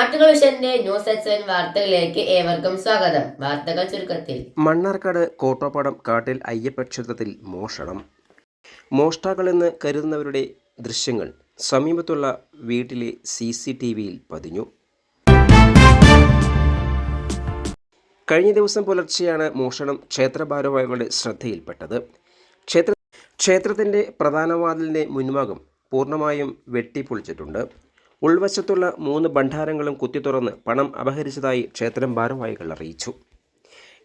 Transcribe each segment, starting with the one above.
നാട്ടുകൾ വിഷന്റെ news എക്സ്എൻ വാർത്തകളിലേക്ക് ഏവർക്കും സ്വാഗതം. വാർത്തകൾ ചുരുക്കത്തിൽ. മണ്ണാർക്കാട് കോട്ടോപ്പാടം കാട്ടിൽ അയ്യപ്പ ക്ഷേത്രത്തിൽ മോഷണം. മോഷ്ടാക്കളെന്ന് കരുതുന്നവരുടെ ദൃശ്യങ്ങൾ സമീപത്തുള്ള വീട്ടിലെ CCTVയിൽ പതിഞ്ഞു. കഴിഞ്ഞ ദിവസം പുലർച്ചെയാണ് മോഷണം ക്ഷേത്ര ഭാരവാഹികളുടെ ശ്രദ്ധയിൽപ്പെട്ടത്. ക്ഷേത്രത്തിൻ്റെ പ്രധാന വാതിലിൻ്റെ മുൻഭാഗം പൂർണ്ണമായും വെട്ടിപ്പൊളിച്ചിട്ടുണ്ട്. ഉൾവശത്തുള്ള 3 ഭണ്ഡാരങ്ങളും കുത്തിത്തുറന്ന് പണം അപഹരിച്ചതായി ക്ഷേത്രം ഭാരവാഹികൾ അറിയിച്ചു.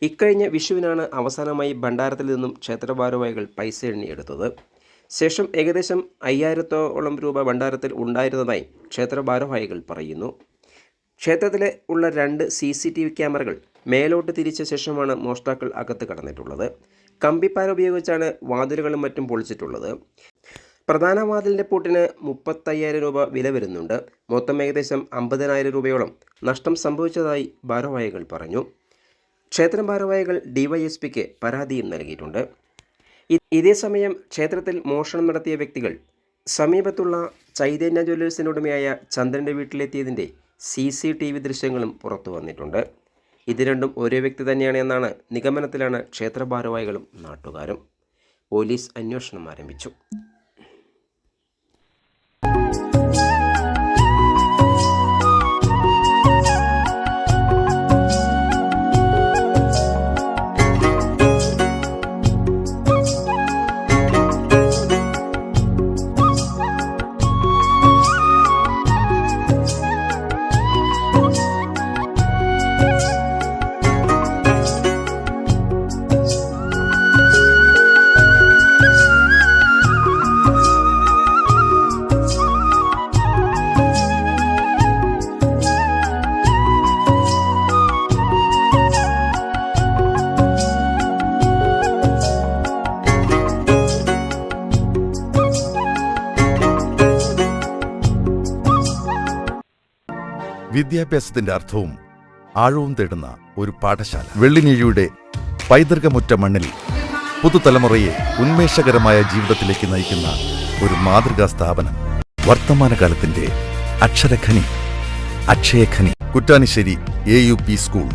ഇക്കഴിഞ്ഞ വിഷുവിനാണ് അവസാനമായി ഭണ്ഡാരത്തിൽ നിന്നും ക്ഷേത്ര ഭാരവാഹികൾ പൈസ എണ്ണിയെടുത്തത്. ശേഷം ഏകദേശം 5000-ഓളം രൂപ ഭണ്ഡാരത്തിൽ ഉണ്ടായിരുന്നതായി ക്ഷേത്ര ഭാരവാഹികൾ പറയുന്നു. ക്ഷേത്രത്തിലെ ഉള്ള 2 CCTV ക്യാമറകൾ മേലോട്ട് തിരിച്ച ശേഷമാണ് മോഷ്ടാക്കൾ അകത്ത് കടന്നിട്ടുള്ളത്. കമ്പിപ്പാര ഉപയോഗിച്ചാണ് വാതിലുകളും മറ്റും പൊളിച്ചിട്ടുള്ളത്. പ്രധാന വാതിലിൻ്റെ പൂട്ടിന് 35,000 രൂപ വില വരുന്നുണ്ട്. മൊത്തം ഏകദേശം 50,000 രൂപയോളം നഷ്ടം സംഭവിച്ചതായി ഭാരവാഹികൾ പറഞ്ഞു. ക്ഷേത്രം ഭാരവാഹികൾ DYSPക്ക് പരാതിയും നൽകിയിട്ടുണ്ട്. ഇതേസമയം ക്ഷേത്രത്തിൽ മോഷണം നടത്തിയ വ്യക്തികൾ സമീപത്തുള്ള ചൈതന്യ ജ്വല്ലേഴ്സിനുടമയായ ചന്ദ്രൻ്റെ വീട്ടിലെത്തിയതിൻ്റെ CCTV ദൃശ്യങ്ങളും പുറത്തു വന്നിട്ടുണ്ട്. ഇത് രണ്ടും ഒരേ വ്യക്തി തന്നെയാണ് എന്നാണ് നിഗമനത്തിലാണ് ക്ഷേത്ര ഭാരവാഹികളും നാട്ടുകാരും. പോലീസ് അന്വേഷണം ആരംഭിച്ചു. വിദ്യാഭ്യാസത്തിന്റെ അർത്ഥവും ആഴവും തേടുന്ന ഒരു പാഠശാല. വെള്ളിനീഴിയുടെ പൈതൃകമുറ്റ മണ്ണിൽ പുതുതലമുറയെ ഉന്മേഷകരമായ ജീവിതത്തിലേക്ക് നയിക്കുന്ന ഒരു മാതൃകാ സ്ഥാപനം. വർത്തമാനകാലത്തിന്റെ അക്ഷരഖനി, അക്ഷയഖനി. കുറ്റാനിശ്ശേരി AUP സ്കൂൾ.